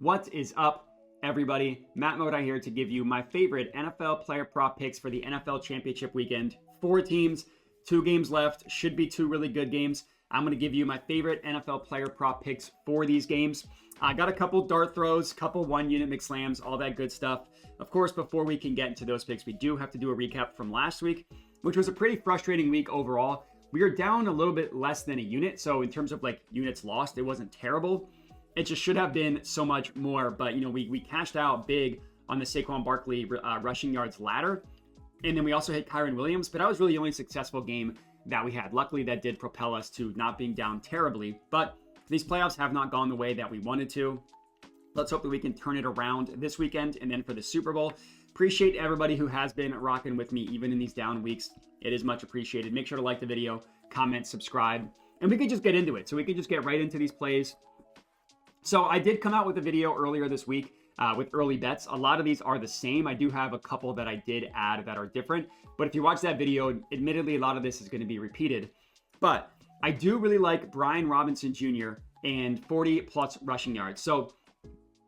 What is up, everybody? Matt Modi here to give you my favorite NFL player prop picks for the NFL Championship weekend. 4 teams, 2 games left, should be 2 really good games. I'm going to give you my favorite NFL player prop picks for these games. I got a couple dart throws, couple 1-unit mix slams, all that good stuff. Of course, before we can get into those picks, we do have to do a recap from last week, which was a pretty frustrating week overall. We are down a little bit less than a unit, so in terms of like units lost, it wasn't terrible. It just should have been so much more, but we cashed out big on the Saquon Barkley rushing yards ladder, and then we also hit Kyren Williams, but that was really the only successful game that we had. Luckily, that did propel us to not being down terribly, but these playoffs have not gone the way that we wanted to. Let's hope that we can turn it around this weekend and then for the Super Bowl. Appreciate everybody who has been rocking with me even in these down weeks. It is much appreciated. Make sure to like the video, comment, subscribe, and we could just get into it. So we could just get right into these plays. So I did come out with a video earlier this week with early bets. A lot of these are the same. I do have a couple that I did add that are different. But if you watch that video, admittedly, a lot of this is going to be repeated. But I do really like Brian Robinson Jr. and 40-plus rushing yards. So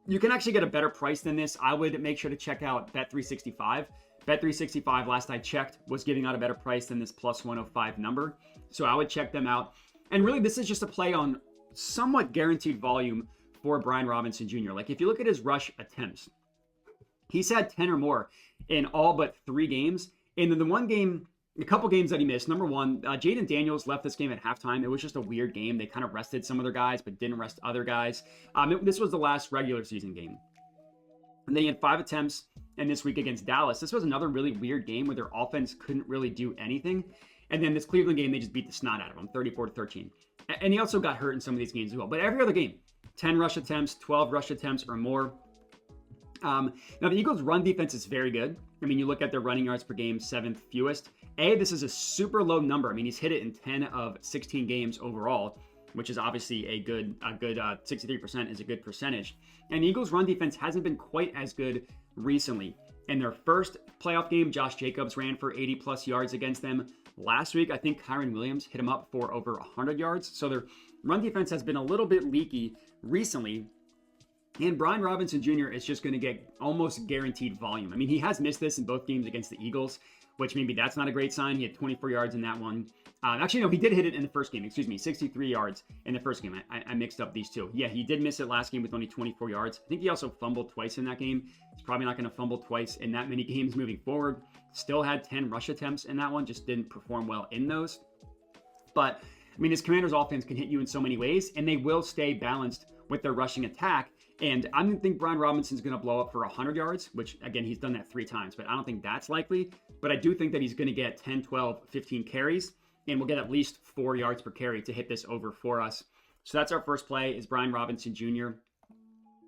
you can actually get a better price than this. I would make sure to check out Bet365. Bet365, last I checked, was giving out a better price than this plus 105 number. So I would check them out. And really, this is just a play on somewhat guaranteed volume for Brian Robinson Jr. Like, if you look at his rush attempts, he's had 10 or more in all but 3 games. And in the one game, a couple games that he missed, number one, Jaden Daniels left this game at halftime. It was just a weird game. They kind of rested some other guys, but didn't rest other guys. This was the last regular season game. And then he had 5 attempts in this week against Dallas. This was another really weird game where their offense couldn't really do anything. And then this Cleveland game, they just beat the snot out of him, 34-13. And he also got hurt in some of these games as well. But every other game, 10 rush attempts, 12 rush attempts or more. Now, the Eagles' run defense is very good. I mean, you look at their running yards per game, 7th fewest. This is a super low number. I mean, he's hit it in 10 of 16 games overall, which is obviously a good 63% is a good percentage. And the Eagles' run defense hasn't been quite as good recently. In their first playoff game, Josh Jacobs ran for 80-plus yards against them. Last week, I think Kyren Williams hit him up for over 100 yards. So their run defense has been a little bit leaky recently. And Brian Robinson Jr. is just going to get almost guaranteed volume. I mean, he has missed this in both games against the Eagles, which maybe that's not a great sign. He had 24 yards in that one. Actually, no, he did hit it in the first game. 63 yards in the first game. I mixed up these two. Yeah, he did miss it last game with only 24 yards. I think he also fumbled twice in that game. He's probably not going to fumble twice in that many games moving forward. Still had 10 rush attempts in that one, just didn't perform well in those. But, I mean, his Commanders offense can hit you in so many ways, and they will stay balanced with their rushing attack. And I don't think Brian Robinson's going to blow up for 100 yards, which, again, he's done that 3 times, but I don't think that's likely. But I do think that he's going to get 10, 12, 15 carries, and we'll get at least 4 yards per carry to hit this over for us. So that's our first play, is Brian Robinson Jr.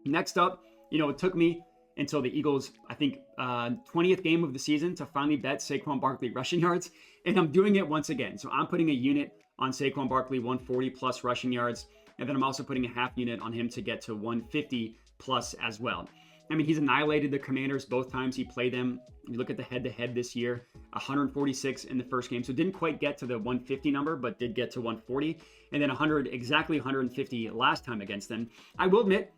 Next up, it took me until the Eagles, I think, 20th game of the season to finally bet Saquon Barkley rushing yards, and I'm doing it once again. So I'm putting a unit on Saquon Barkley, 140-plus rushing yards, and then I'm also putting a half unit on him to get to 150-plus as well. I mean, he's annihilated the Commanders both times he played them. You look at the head-to-head this year, 146 in the first game. So didn't quite get to the 150 number, but did get to 140. And then exactly 150 last time against them. I will admit,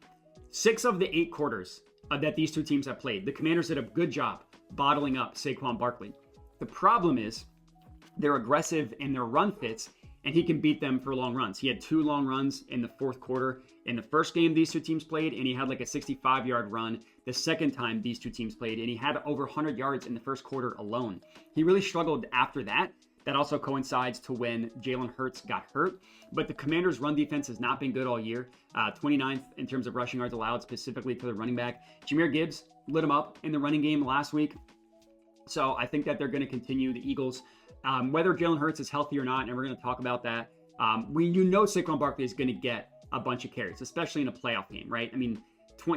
6 of the 8 quarters that these 2 teams have played, the Commanders did a good job bottling up Saquon Barkley. The problem is they're aggressive in their run fits, and he can beat them for long runs. He had 2 long runs in the fourth quarter in the first game these 2 teams played, and he had like a 65-yard run the second time these 2 teams played, and he had over 100 yards in the first quarter alone. He really struggled after that. That also coincides to when Jalen Hurts got hurt. But the Commanders' run defense has not been good all year. 29th in terms of rushing yards allowed, specifically to the running back. Jahmyr Gibbs lit him up in the running game last week. So I think that they're going to continue, the Eagles. Whether Jalen Hurts is healthy or not, and we're going to talk about that. Saquon Barkley is going to get a bunch of carries, especially in a playoff game, right? I mean,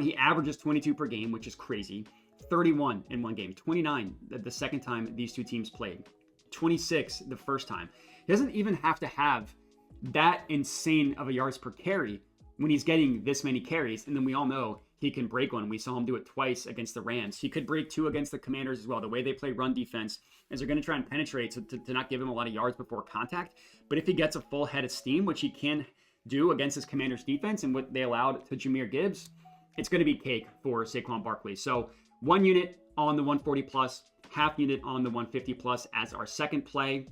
he averages 22 per game, which is crazy. 31 in one game, 29 the second time these 2 teams played, 26 the first time. He doesn't even have to have that insane of a yards per carry when he's getting this many carries. And then we all know he can break one. We saw him do it twice against the Rams. He could break 2 against the Commanders as well. The way they play run defense is they're going to try and penetrate to not give him a lot of yards before contact. But if he gets a full head of steam, which he can do against his Commanders defense and what they allowed to Jahmyr Gibbs, it's going to be cake for Saquon Barkley. So 1 unit on the 140 plus, half unit on the 150 plus as our second play.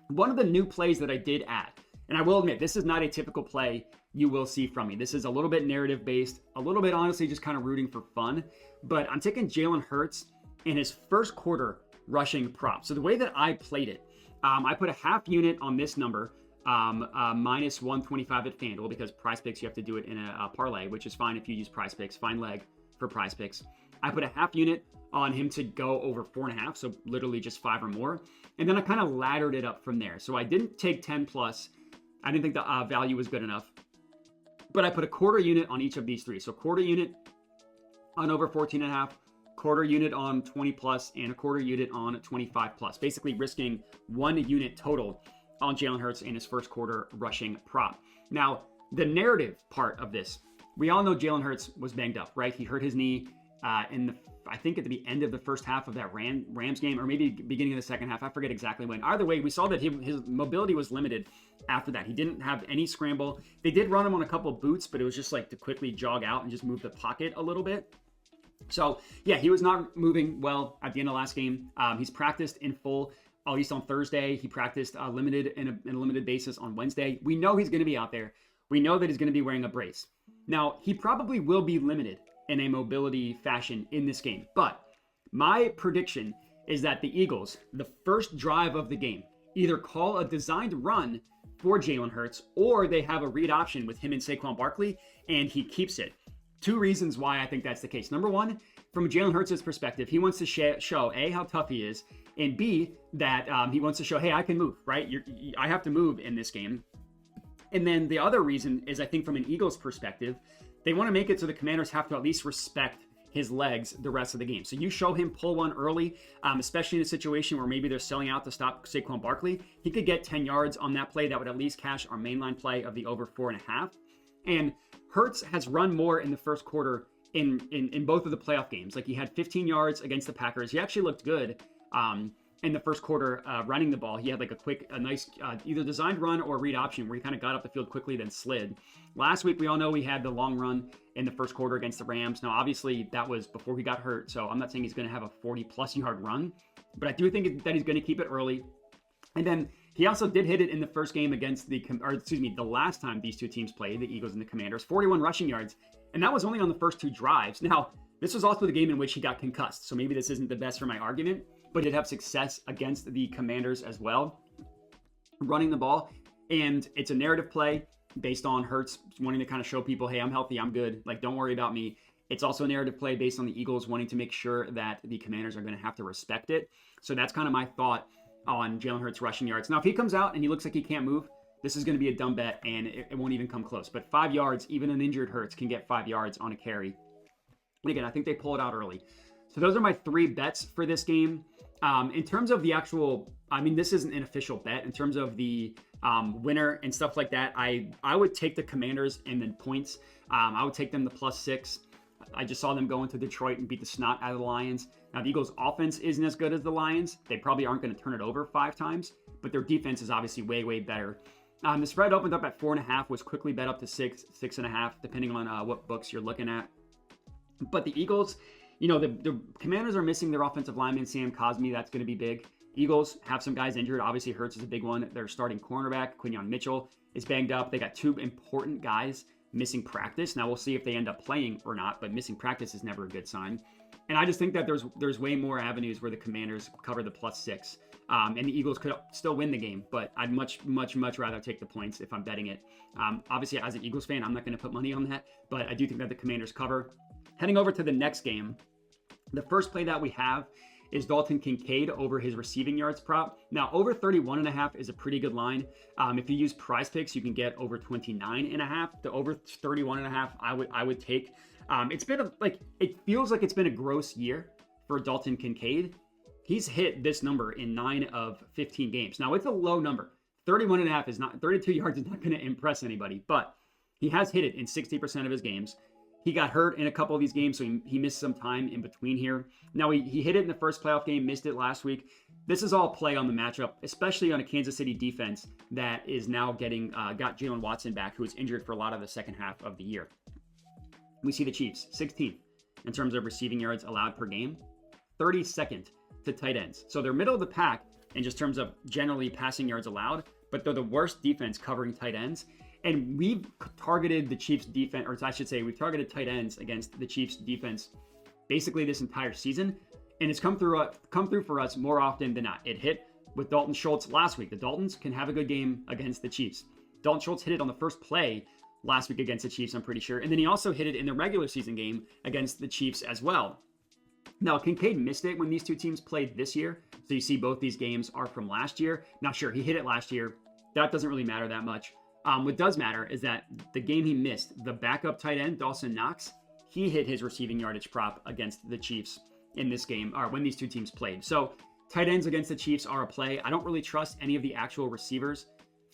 One of the new plays that I did add, and I will admit, this is not a typical play you will see from me. This is a little bit narrative based, a little bit honestly just kind of rooting for fun, but I'm taking Jalen Hurts in his first quarter rushing prop. So the way that I played it, I put a half unit on this number, minus 125 at FanDuel, because Prize Picks, you have to do it in a parlay, which is fine if you use Prize Picks, fine leg for Prize Picks. I put a half unit on him to go over 4.5, so literally just 5 or more. And then I kind of laddered it up from there. So I didn't take 10 plus. I didn't think the value was good enough. But I put a quarter unit on each of these three. So quarter unit on over 14.5, quarter unit on 20 plus, and a quarter unit on 25 plus. Basically risking 1 unit total on Jalen Hurts in his first quarter rushing prop. Now, the narrative part of this, we all know Jalen Hurts was banged up, right? He hurt his knee I think at the end of the first half of that Rams game, or maybe beginning of the second half. I forget exactly when. Either way, we saw that his mobility was limited after that. He didn't have any scramble. They did run him on a couple boots, but it was just like to quickly jog out and just move the pocket a little bit. So yeah, he was not moving well at the end of last game. He's practiced in full, at least on Thursday. He practiced limited in a limited basis on Wednesday. We know he's going to be out there. We know that he's going to be wearing a brace. Now, he probably will be limited in a mobility fashion in this game. But my prediction is that the Eagles, the first drive of the game, either call a designed run for Jalen Hurts, or they have a read option with him and Saquon Barkley, and he keeps it. 2 reasons why I think that's the case. Number one, from Jalen Hurts' perspective, he wants to show, A, how tough he is, and B, that he wants to show, hey, I can move, right? I have to move in this game. And then the other reason is, I think from an Eagles perspective, they want to make it so the Commanders have to at least respect his legs the rest of the game. So you show him pull one early, especially in a situation where maybe they're selling out to stop Saquon Barkley. He could get 10 yards on that play. That would at least cash our mainline play of the over 4.5. And Hurts has run more in the first quarter in both of the playoff games. Like, he had 15 yards against the Packers. He actually looked good in the first quarter running the ball. He had like a nice either designed run or read option where he kind of got up the field quickly, then slid. Last week, we all know he had the long run in the first quarter against the Rams. Now, obviously, that was before he got hurt, so I'm not saying he's going to have a 40-plus yard run, but I do think that he's going to keep it early. And then he also did hit it in the first game against the last time these two teams played, the Eagles and the Commanders, 41 rushing yards, and that was only on the first 2 drives. Now, this was also the game in which he got concussed, so maybe this isn't the best for my argument, but did have success against the Commanders as well, running the ball. And it's a narrative play based on Hurts wanting to kind of show people, hey, I'm healthy, I'm good, like, don't worry about me. It's also a narrative play based on the Eagles wanting to make sure that the Commanders are going to have to respect it. So that's kind of my thought on Jalen Hurts rushing yards. Now, if he comes out and he looks like he can't move, this is going to be a dumb bet, and it won't even come close. But 5 yards, even an injured Hurts can get 5 yards on a carry. And again, I think they pull it out early. So those are my 3 bets for this game. In terms of the actual, this isn't an official bet. In terms of the winner and stuff like that, I would take the Commanders and then points. I would take them the +6. I just saw them go into Detroit and beat the snot out of the Lions. Now, the Eagles' offense isn't as good as the Lions. They probably aren't going to turn it over 5 times, but their defense is obviously way, way better. The spread opened up at 4.5, was quickly bet up to 6, 6.5, depending on what books you're looking at. But the Eagles, the Commanders are missing their offensive lineman, Sam Cosmi. That's going to be big. Eagles have some guys injured. Obviously, Hurts is a big one. Their starting cornerback, Quinyon Mitchell, is banged up. They got 2 important guys missing practice. Now, we'll see if they end up playing or not, but missing practice is never a good sign. And I just think that there's way more avenues where the Commanders cover the +6. And the Eagles could still win the game, but I'd much, much, much rather take the points if I'm betting it. Obviously, as an Eagles fan, I'm not going to put money on that, but I do think that the Commanders cover. Heading over to the next game, the first play that we have is Dalton Kincaid over his receiving yards prop. Now, over 31.5 is a pretty good line. If you use Prize Picks, you can get over 29.5. The over 31.5, I would take. It's been it feels like it's been a gross year for Dalton Kincaid. He's hit this number in 9 of 15 games. Now, it's a low number. 31.5 is not, 32 yards is not going to impress anybody, but he has hit it in 60% of his games. He got hurt in a couple of these games, so he missed some time in between here. Now, he hit it in the first playoff game, missed it last week. This is all play on the matchup, especially on a Kansas City defense that is now got Jalen Watson back, who was injured for a lot of the second half of the year. We see the Chiefs 16th in terms of receiving yards allowed per game, 32nd to tight ends. So they're middle of the pack in just terms of generally passing yards allowed, but they're the worst defense covering tight ends. And we've targeted the Chiefs defense, or I should say we've targeted tight ends against the Chiefs defense basically this entire season. And it's come through for us more often than not. It hit with Dalton Schultz last week. The Daltons can have a good game against the Chiefs. Dalton Schultz hit it on the first play last week against the Chiefs, I'm pretty sure. And then he also hit it in the regular season game against the Chiefs as well. Now, Kincaid missed it when these two teams played this year. So you see both these games are from last year. Now, sure, he hit it last year. That doesn't really matter that much. What does matter is that the game he missed, the backup tight end, Dawson Knox, he hit his receiving yardage prop against the Chiefs in this game, or when these two teams played. So tight ends against the Chiefs are a play. I don't really trust any of the actual receivers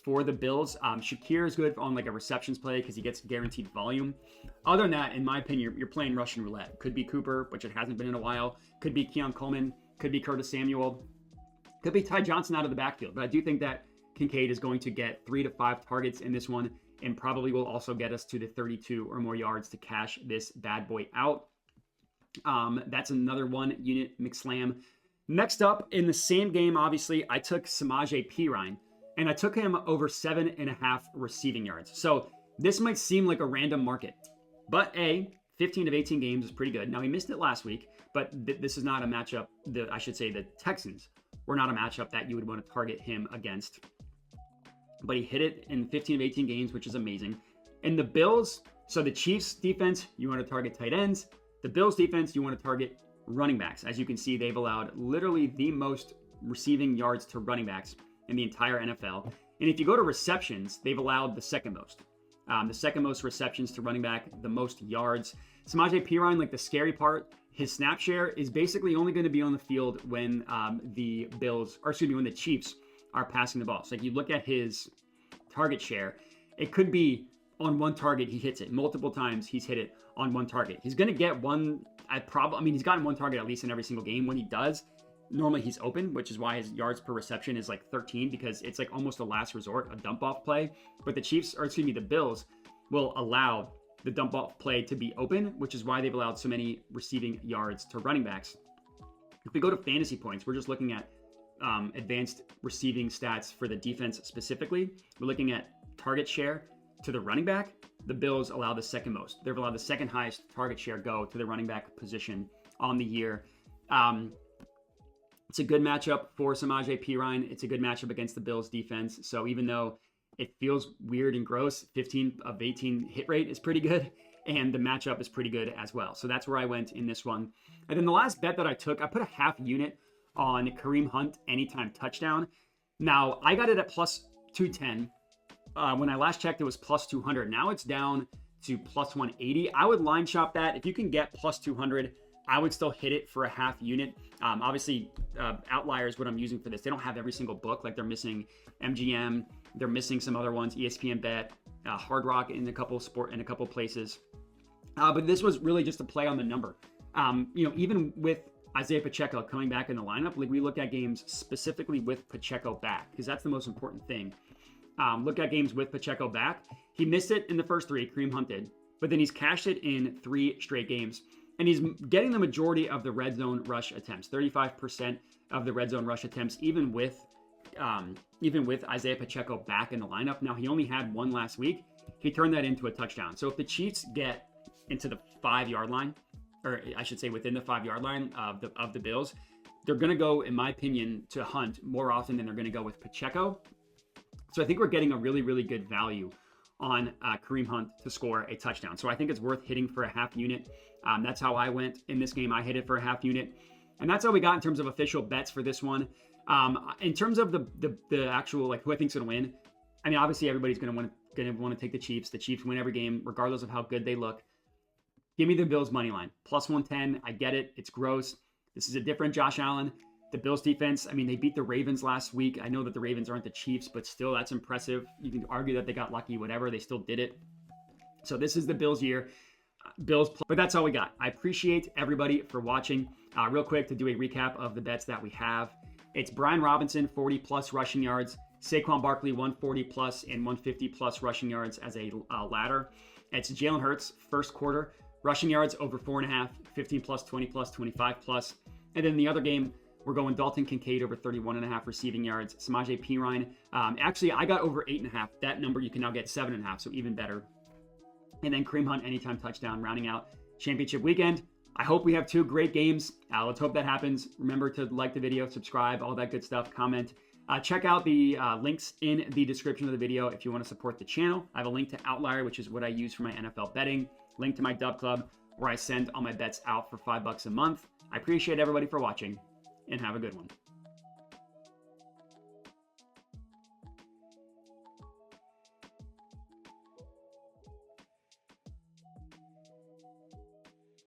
for the Bills. Shakir is good on like a receptions play because he gets guaranteed volume. Other than that, in my opinion, you're playing Russian roulette. Could be Cooper, which it hasn't been in a while. Could be Keon Coleman. Could be Curtis Samuel. Could be Ty Johnson out of the backfield. But I do think that Kincaid is going to get 3 to 5 targets in this one and probably will also get us to the 32 or more yards to cash this bad boy out. That's another 1 unit McSlam. Next up in the same game, obviously, I took Samaje Perine and I took him over 7.5 receiving yards. So this might seem like a random market, but 15 of 18 games is pretty good. Now he missed it last week, but this is not a matchup. I should say the Texans were not a matchup that you would want to target him against. But he hit it in 15 of 18 games, which is amazing. And the Bills, so the Chiefs defense, you want to target tight ends. The Bills defense, you want to target running backs. As you can see, they've allowed literally the most receiving yards to running backs in the entire NFL. And if you go to receptions, they've allowed the second most. The second most receptions to running back, the most yards. Samaje Perine, like the scary part, his snap share is basically only going to be on the field when when the Chiefs are passing the ball. So if you look at his target share, it could be on one target, he hits it. Multiple times he's hit it on one target. He's going to get one, he's gotten one target at least in every single game. When he does, normally he's open, which is why his yards per reception is like 13, because it's like almost a last resort, a dump off play. But the Bills will allow the dump off play to be open, which is why they've allowed so many receiving yards to running backs. If we go to fantasy points, we're just looking at advanced receiving stats for the defense specifically. We're looking at target share to the running back. The Bills allow the second most. They've allowed the second highest target share go to the running back position on the year. It's a good matchup for Samaje Perine. It's a good matchup against the Bills defense. So even though it feels weird and gross, 15 of 18 hit rate is pretty good, and the matchup is pretty good as well. So that's where I went in this one. And then the last bet that I took, I put a half unit on Kareem Hunt anytime touchdown. Now, I got it at plus 210. When I last checked, it was plus 200. Now it's down to plus 180. I would line shop that. If you can get plus 200, I would still hit it for a half unit. Obviously, Outliers, what I'm using for this, they don't have every single book. Like they're missing MGM, they're missing some other ones, ESPN Bet, Hard Rock in a couple places. But this was really just a play on the number. Even with Isaiah Pacheco coming back in the lineup, like we look at games specifically with Pacheco back, because that's the most important thing. Look at games with Pacheco back. He missed it in the first 3, Kareem Hunt did, but then he's cashed it in 3 straight games. And he's getting the majority of the red zone rush attempts, 35% of the red zone rush attempts, even with Isaiah Pacheco back in the lineup. Now, he only had 1 last week. He turned that into a touchdown. So if the Chiefs get into the 5-yard line, or I should say within the 5-yard line of the Bills, they're going to go, in my opinion, to Hunt more often than they're going to go with Pacheco. So I think we're getting a really, really good value on Kareem Hunt to score a touchdown. So I think it's worth hitting for a half unit. That's how I went in this game. I hit it for a half unit. And that's all we got in terms of official bets for this one. In terms of the actual, like, who I think's going to win, I mean, obviously everybody's going to want to take the Chiefs. The Chiefs win every game, regardless of how good they look. Give me the Bills money line. Plus 110. I get it. It's gross. This is a different Josh Allen. The Bills defense, I mean, they beat the Ravens last week. I know that the Ravens aren't the Chiefs, but still, that's impressive. You can argue that they got lucky, whatever. They still did it. So this is the Bills year. But that's all we got. I appreciate everybody for watching. Real quick to do a recap of the bets that we have. It's Brian Robinson, 40-plus rushing yards. Saquon Barkley, 140-plus and 150-plus rushing yards as a ladder. It's Jalen Hurts, first quarter, Rushing yards over 4.5, 15 plus, 20 plus, 25 plus. And then the other game, we're going Dalton Kincaid over 31.5 receiving yards. Samaje Perine. Actually, I got over 8.5. That number you can now get 7.5, so even better. And then Kareem Hunt anytime touchdown, rounding out championship weekend. I hope we have 2 great games. Let's hope that happens. Remember to like the video, subscribe, all that good stuff, comment. Check out the links in the description of the video if you want to support the channel. I have a link to Outlier, which is what I use for my NFL betting. Link to my Dub Club, where I send all my bets out for $5 a month. I appreciate everybody for watching, and have a good one.